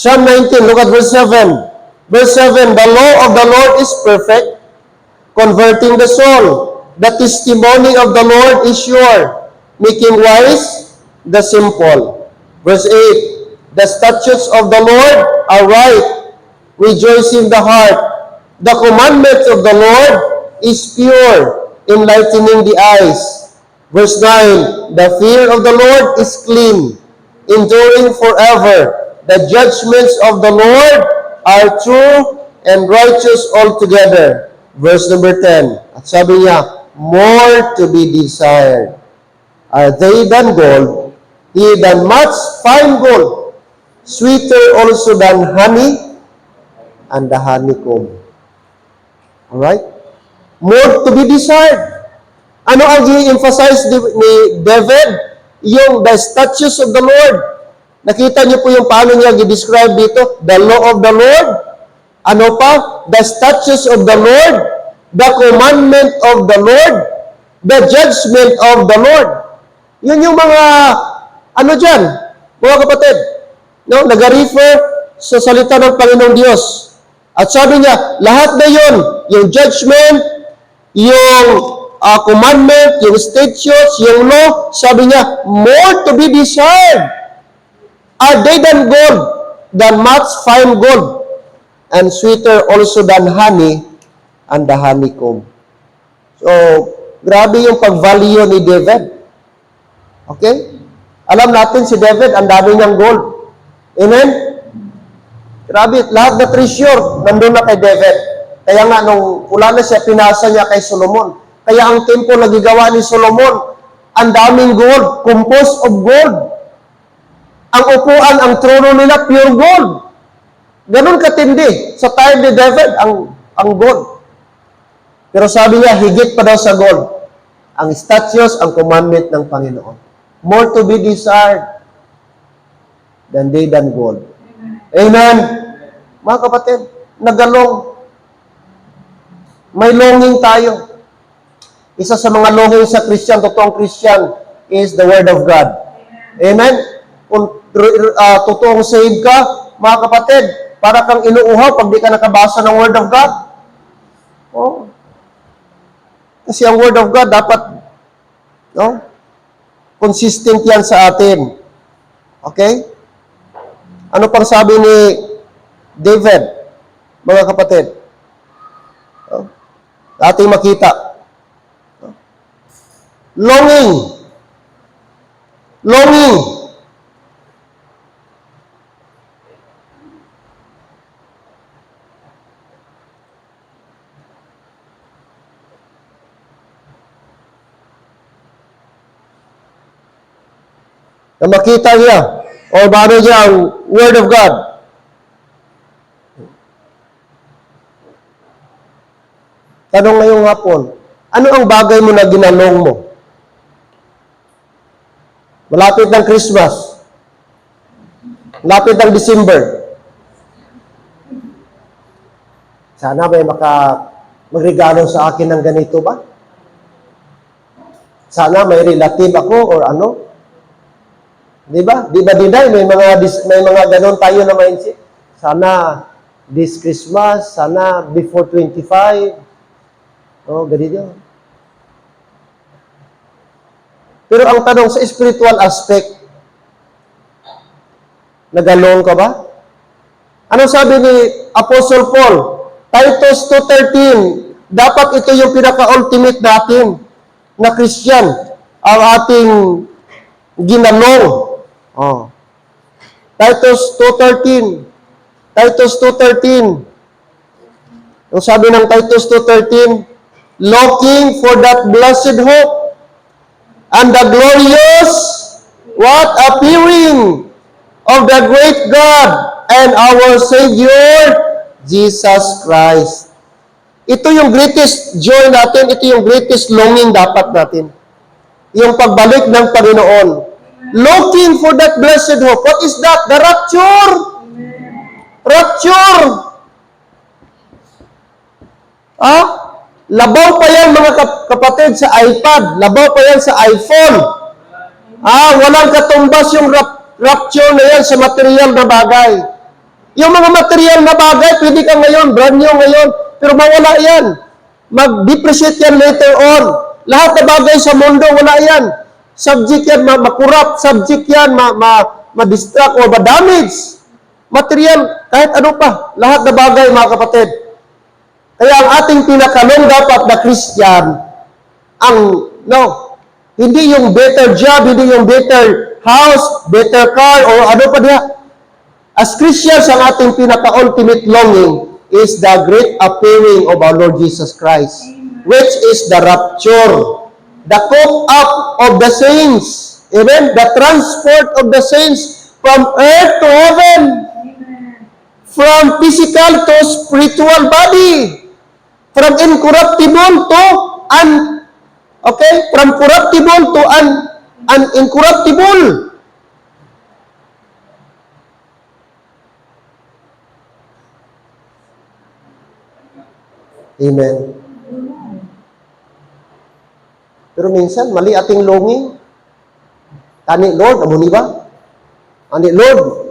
Psalm 19, look at verse 7. Verse 7, the law of the Lord is perfect, converting the soul. The testimony of the Lord is sure, making wise the simple. Verse 8, the statutes of the Lord are right, rejoicing the heart. The commandment of the Lord is pure, enlightening the eyes. Verse 9, the fear of the Lord is clean, enduring forever. The judgments of the Lord are true and righteous altogether. Verse number 10. At sabi niya, more to be desired are they than gold, yea, than much fine gold, sweeter also than honey and the honeycomb. Alright? More to be desired. Ano ang i-emphasize ni David? Yung the statutes of the Lord. Nakita niyo po yung paano niya i-describe dito? The law of the Lord. Ano pa? The statutes of the Lord. The commandment of the Lord. the judgment of the Lord. Yun yung mga, ano dyan, mga kapatid, no? Nag-refer sa salita ng Panginoong Diyos. At sabi niya, lahat na yun, yung judgment, yung commandment, yung statutes, yung law, sabi niya, more to be desired are they than gold, than much fine gold, and sweeter also than honey and the honeycomb. So, grabe yung pag-value ni David. Okay? Alam natin si David, ang dami niyang gold. Amen? Grabe, lahat na treasure, nandun na kay David. Kaya nga, nung wala na siya, pinasa niya kay Solomon. Kaya ang temple na gigawa ni Solomon, ang daming gold, composed of gold. Ang upuan, ang trono nila, pure gold. Ganun katindi. Sa time ni David, ang gold. Pero sabi niya, higit pa daw sa gold. Ang statues, ang commandment ng Panginoon. More to be desired than they than gold. Amen. Mga kapatid, nagalong. May longing tayo. Isa sa mga longing sa Christian, totoong Christian, is the Word of God. Amen. Kung totoong saved ka, mga kapatid, para kang inuuhaw pag di ka nakabasa ng Word of God. Oh. Kasi ang Word of God dapat, no? Consistent yan sa atin. Okay? Ano pang sabi ni David, mga kapatid? Oh. Ating makita. Oh. Longing. Longing. Na makita niya o paano niya ang Word of God. Tanong ngayong hapon, ano ang bagay mo na ginalong mo? Malapit ng Christmas. Malapit ng December. Sana may magregalo sa akin ng ganito ba? Sana may relative ako or ano? Di ba? Di ba, Diday? May mga ganon tayo na mindset. Sana this Christmas, sana before 25. Oh, ganito. Pero ang tanong sa spiritual aspect, nagalong ka ba? Ano sabi ni Apostle Paul? Titus 2:13, dapat ito yung pinaka-ultimate natin na Christian, ang ating ginalong. Oh. Titus 2:13. Titus 2:13. Ang sabi ng Titus 2:13, looking for that blessed hope and the glorious appearing of the great God and our Savior Jesus Christ. Ito yung greatest joy natin, ito yung greatest longing dapat natin. Yung pagbalik ng Panginoon. Looking for that blessed hope. What is that? The rapture. Rapture. Labaw pa yan mga kapatid sa iPad. Labaw pa yan sa iPhone. Walang katumbas yung rapture na yan sa material na bagay. Yung mga material na bagay, pwede ka ngayon, brand new ngayon, pero mawala yan. Mag-depreciate yan later on. Lahat na bagay sa mundo, wala yan. Subject yan, makurap. Subject yan, ma-distract o ma-damage. Material, kahit ano pa. Lahat na bagay, mga kapatid. Kaya ang ating pinakalong dapat na Christian, hindi yung better job, hindi yung better house, better car, o ano pa diya. As Christians, ang ating pinaka-ultimate longing is the great appearing of our Lord Jesus Christ, which is the rapture. The caught up of the saints. Amen? The transport of the saints from earth to heaven. From physical to spiritual body. From incorruptible to from corruptible to incorruptible. Amen. Pero minsan, mali ating longing. Ani, Lord, amo ni ba? Ani, Lord.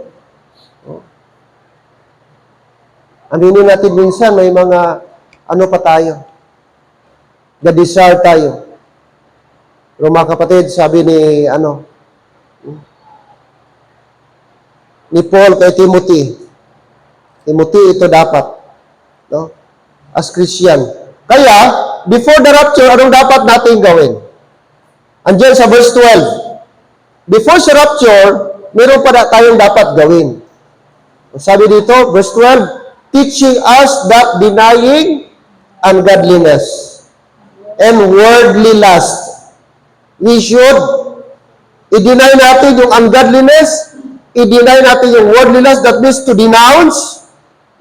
Aminin natin minsan, may mga, ano pa tayo? The-desire tayo. Pero mga kapatid, sabi ni, ni Paul kay Timothy, ito dapat, no? As Christian. Kaya, before the rapture, anong dapat natin gawin? Andiyan sa verse 12. Before sa rapture, meron pa tayong dapat gawin. Sabi dito, verse 12, teaching us that denying ungodliness and worldly lust, we should i-deny natin yung ungodliness, i-deny natin yung worldly lust, that means to denounce.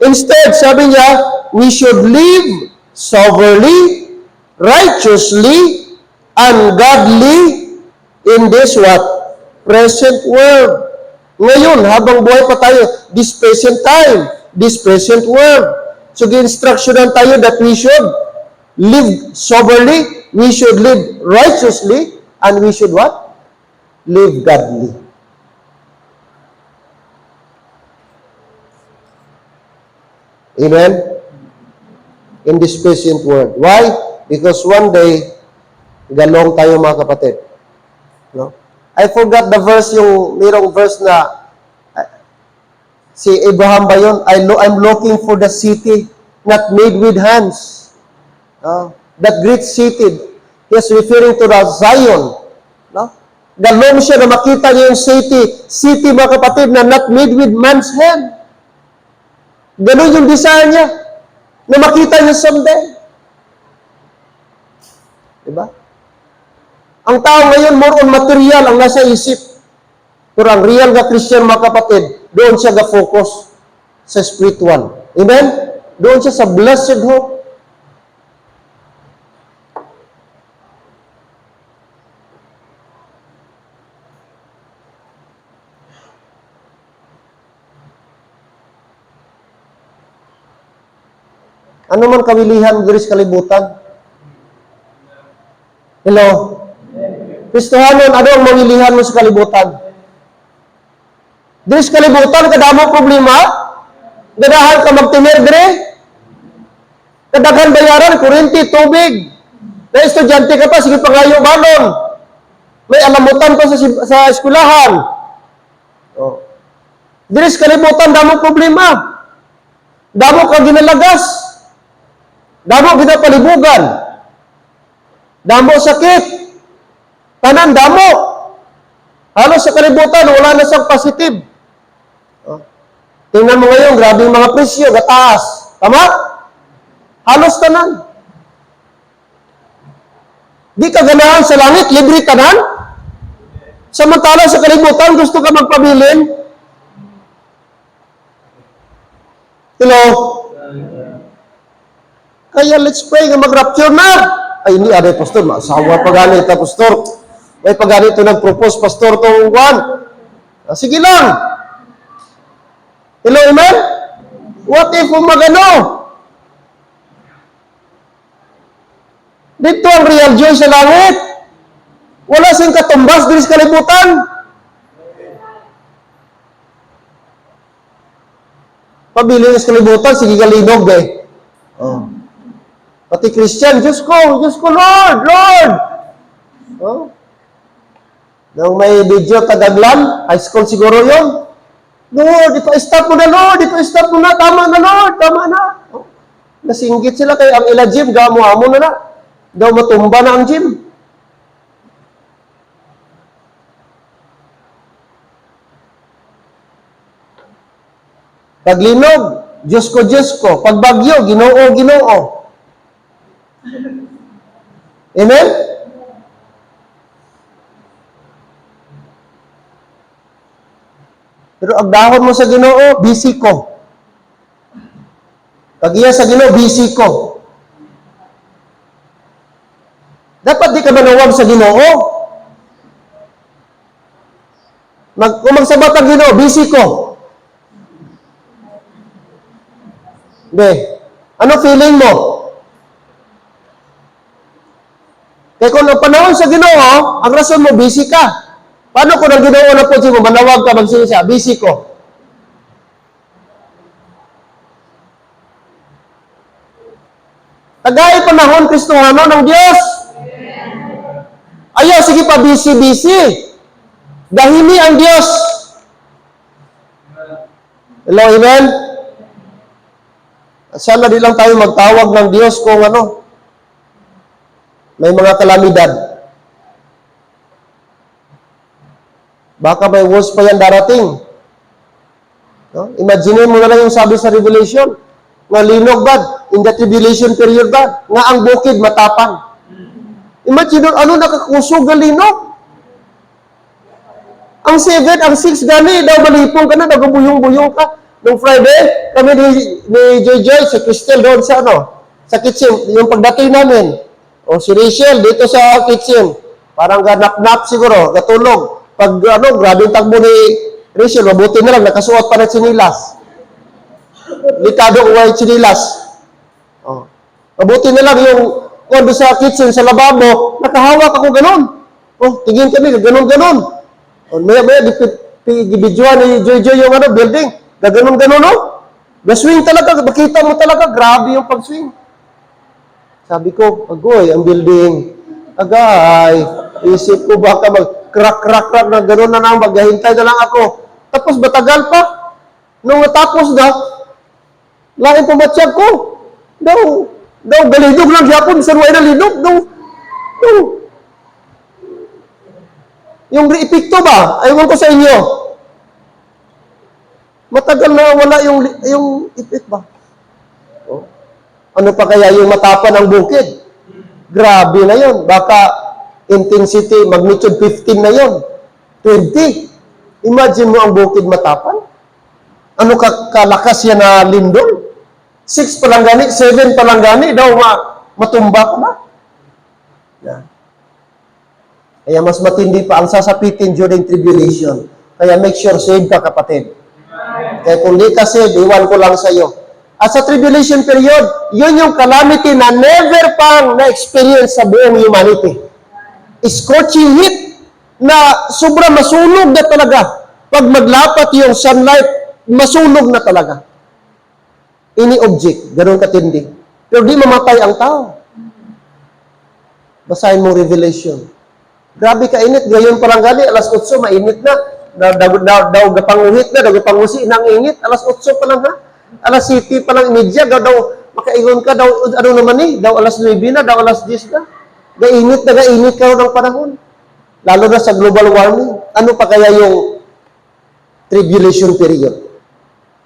Instead, sabi niya, we should live soberly, righteously, ungodly in this what? Present world. Ngayon, habang buhay pa tayo, this present time, this present world. So, gi-instructionan tayo that we should live soberly, we should live righteously, and we should what? Live godly. Amen? In this present world. Why? Because one day, galong tayo mga kapatid. No? I forgot the verse, yung mayroong verse na si Abraham ba yun? I'm looking for the city not made with hands. That great city. He's referring to the Zion. No? Galong siya na makita niya yung city mga kapatid, na not made with man's hand. Ganun yung desire niya, na makita niya someday. Diba? Ang tao ngayon, more on material ang nasa isip. Pero ang real na Christian, mga kapatid, doon siya ga-focus sa spiritual. Amen? Doon siya sa blessed hope. Ano man kawilihan diri sa kalibutan? Hello? Kristohanon, ano ang mawilihan mo sa kalibutan? Diri sa kalibutan, kadamo problema? Ganahan ka magtinir diri? Kadaghan bayaran, kuryente, tubig. Na estudyante ka pa, sige pangayo balon. May alamutan pa sa eskwelahan. Diri sa kalibutan, damo problema. Damo ka ginalagas. Damo ginapalibugan. Damo sakit. Tanan damo. Halos sa kalibutan, wala na siyang positive. Tingnan mo ngayon, grabe yung mga presyo, gataas. Tama? Halos tanan. Di ka ganahan sa langit, libre tanan. Samantala sa kalibutan, gusto ka magpabilin. Hello? Kaya let's pray nga mag-rapture na. Ay, hindi, pastor, maasawa pa ganito, pastor. May pa ganito nag-propose, pastor, itong one. Sige lang. Hello, amen? What if magano? Dito ang real joy sa langit. Wala siyang katumbas diri sa kalibutan. Pabili sa kalibutan, sige galinog eh. Pati Christian, Diyos ko, Lord, Lord! Nung may video Tagaglan, high school siguro yun, Lord, ipa-stop mo na, Lord, ipa-stop mo na, tama na, Lord, tama na. Nasinggit sila kay ang ila gym, gamo-amo na. Daw matumba na ang gym. Paglinog, Diyos ko. Pagbagyo, Ginoo. Amen? Pero ang dahon mo sa Ginoo, busy ko. Pag iya sa Ginoo, busy ko. Dapat di ka manawag sa Ginoo. Kung magsabat ang Ginoo, busy ko. Be, ano feeling mo? Kaya Kaya kung ang panahon sa Ginoo, ang rason mo, busy ka. Paano kung ang Ginoo na po mo, manawag ka, magsiya, busy ko. Tagay panahon Kristohano ng Diyos. Ayaw, sige pa, busy-busy. Dahili ang Diyos. Hello, amen? Sana di lang tayo magtawag ng Diyos kung ano, may mga kalamidad. Baka may worse pa yan darating. No? Imagine mo na lang yung sabi sa Revelation, nga linog bad, in the tribulation period bad, nga ang bukid matapang. Imagine, ano nakakusog na linog? Ang 7, ang 6 gani, daw malipong ka na, nagubuyong-buyong ka. Nung Friday, kami ni Joy sa Crystal doon sa sa kitchen, yung pagdating namin. O si Rachel dito sa kitchen, parang ganap-nap siguro, gatulog. Pag grabe yung takbo ni Rachel, mabuti na lang, nakasuot pa ng sinilas. Likado ko yung sinilas. Oh. Mabuti na lang yung kondo sa kitchen, sa lababo, nakahawak ako ganun. Oh, tingin kami, ganun-ganun. Oh, maya-maya, gibidyoan ni Joy yung building. Gaganon-ganon, no? Gaswing talaga, makita mo talaga, grabe yung pag-swing. Sabi ko, agoy, ang building. Agay, isip ko baka mag-crack-crack-crack na gano'n na lang, maghahintay na lang ako. Tapos batagal pa. Nung natapos na, lain pumatsyag ko. Daw, galidog lang yapon, sanway na lidog. Daw. Yung epekto ba? Ayaw ko sa inyo. Matagal na wala yung effect ba? Oh. Ano pa kaya yung matapan ng bukid? Grabe na yon. Baka intensity, magnitude 15 na yon. 20. Imagine mo ang bukid matapan. Ano kalakas yan na lindol? 6 pa lang gani, 7 pa lang gani, daw matumba ka ba? Yeah. Kaya mas matindi pa ang sasapitin during tribulation. Kaya make sure save ka, kapatid. Kaya kung di ka save, iwan ko lang sa iyo. At sa tribulation period, yun yung calamity na never pang na-experience sa buong humanity. Scorching heat na sobrang masunog na talaga. Pag maglapat yung sunlight, masunog na talaga. Any object, ganun katindi. Pero di mamatay ang tao. Basahin mo Revelation. Grabe kainit. Ngayon parang gali, alas 8, mainit na. Daw gapanguhit na, daw gapangusi nang ingit. Alas 8 pa lang ha. Alas 7 pa lang imedya. Daw makaigon ka. Daw ano naman eh. Daw alas 9 na, daw alas 10 na. Gainit ka ng panahon. Lalo na sa global warming. Ano pa kaya yung tribulation period?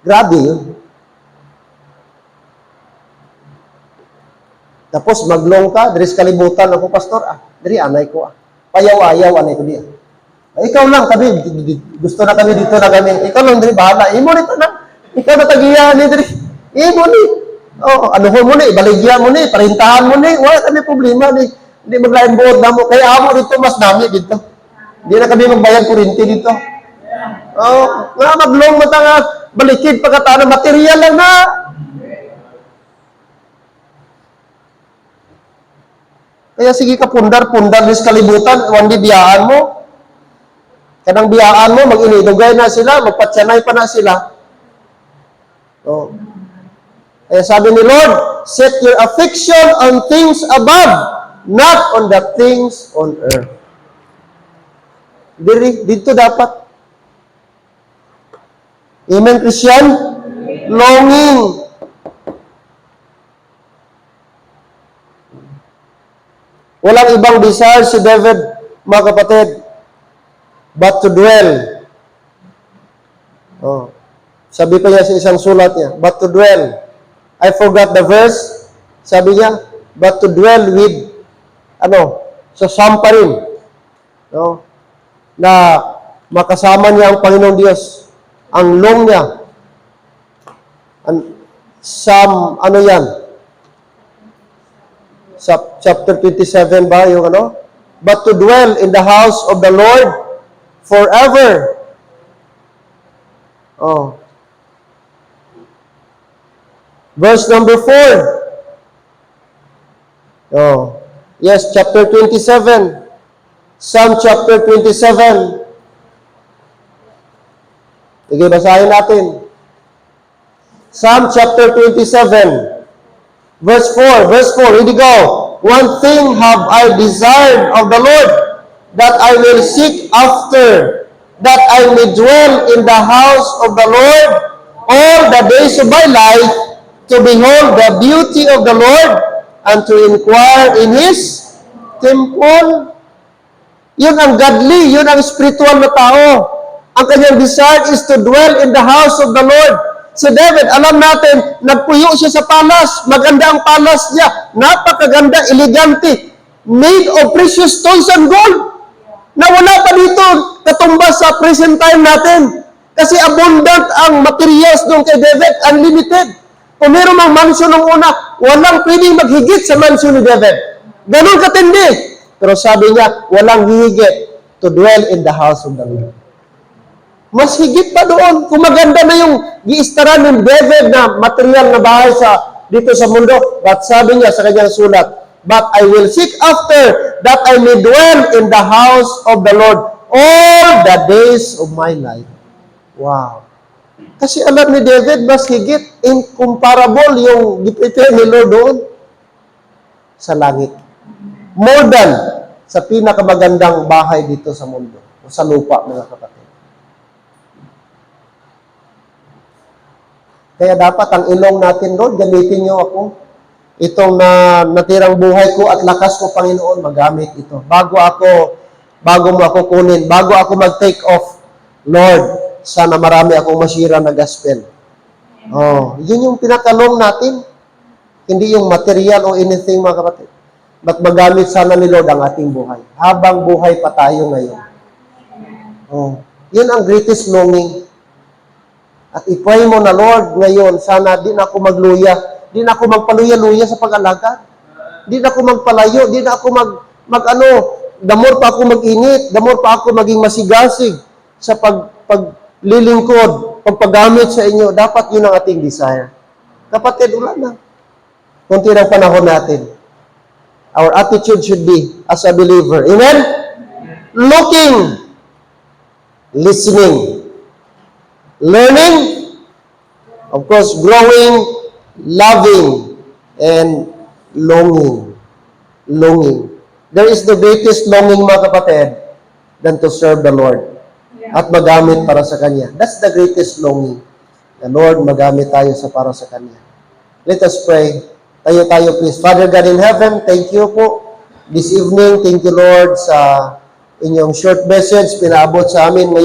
Grabe yun. Tapos maglong ka, dres kalibutan ako, pastor. Diri anay ko Payaw-ayaw anay ko diya. Ikaw lang kami, gusto na kami dito na kami. Ikaw lang diri bahala. Imo nito na. Ikaw na tagiya ni diri. Imo ni. Oh, ano mo ni, baligya mo ni, parintahan mo ni. Wala kami problema ni. Hindi maglain buod na mo. Kaya amo dito mas dami dito. Hindi na kami magbayad kuryente dito. Oh, nga maglong mo nga balikid pagkatao material lang na. Kaya sige ka pundar dis kalibutan, wandi biyaan mo. Kanang biyaan mo, mag-inidugay na sila, magpatsanay pa na sila. Oh. Kaya sabi ni Lord, set your affection on things above, not on the things on earth. Dito dapat. Amen, Christian? Longing. Walang ibang desire si David, mga kapatid, but to dwell. Oh. Sabi pa niya sa isang sulat niya, but to dwell. I forgot the verse. Sabi niya, but to dwell with, sa sampa rin. No? Na makasama niya ang Panginoong Diyos. Ang long niya. Yan? Sa chapter 27 ba yung But to dwell in the house of the Lord forever. Oh. Verse number 4. Oh. Yes, chapter 27. Psalm chapter 27. Sige, basahin natin. Psalm chapter 27, verse 4. Verse 4, here we go. One thing have I desired of the Lord, that I will seek after, that I may dwell in the house of the Lord all the days of my life, to behold the beauty of the Lord, and to inquire in His temple. Yun ang godly, yun ang spiritual na tao. Ang kanyang desire is to dwell in the house of the Lord. Si David, alam natin, nagpuyo siya sa palas. Maganda ang palas niya. Napakaganda, elegante. Made of precious stones and gold. Na wala pa dito katumbas sa present time natin. Kasi abundant ang materials doon kay David, unlimited. Kung meron mang mansion ng una, walang pwedeng maghigit sa mansion ni David. Ganun katindi. Pero sabi niya, walang hihigit to dwell in the house of the Lord. Mas higit pa doon. Kung maganda na yung giistaran ng David na material na bahay dito sa mundo. But sabi niya sa kanyang sulat, but I will seek after, that I may dwell in the house of the Lord all the days of my life. Wow. Kasi alam ni David, mas higit, incomparable yung giprepare ni Lord doon sa langit. More than sa pinakamagandang bahay dito sa mundo o sa lupa, mga kapatid. Kaya dapat ang ilong natin, Lord, gamitin niyo ako. Itong natirang buhay ko at lakas ko, Panginoon, magamit ito. Bago mo ako kunin, bago ako mag-take off, Lord, sana marami akong masira na gospel. Oh, yun yung pinakalong natin. Hindi yung material o anything, mga kapatid. But magamit sana ni Lord ang ating buhay. Habang buhay pa tayo ngayon. Oh, yun ang greatest longing. At i-pray mo na, Lord, ngayon, sana di na ako magluya. Di na ako magpaluya-luya sa pag-alagad. Di na ako magpalayo. Di na ako damor pa ako mag-init. Damor pa ako maging masigasig sa paglilingkod, pagpagamit sa inyo. Dapat yun ang ating desire. Kapatid, wala na. Kunti ng panahon natin. Our attitude should be as a believer. Amen? Looking, listening, learning, of course, growing, loving, and longing. Longing. There is the greatest longing, mga kapatid, than to serve the Lord. At magamit para sa Kanya. That's the greatest longing. The Lord, magamit tayo para sa Kanya. Let us pray. Tayo, please. Father God in heaven, thank you po. This evening, thank you, Lord, sa inyong short message, pinaabot sa amin ngayon.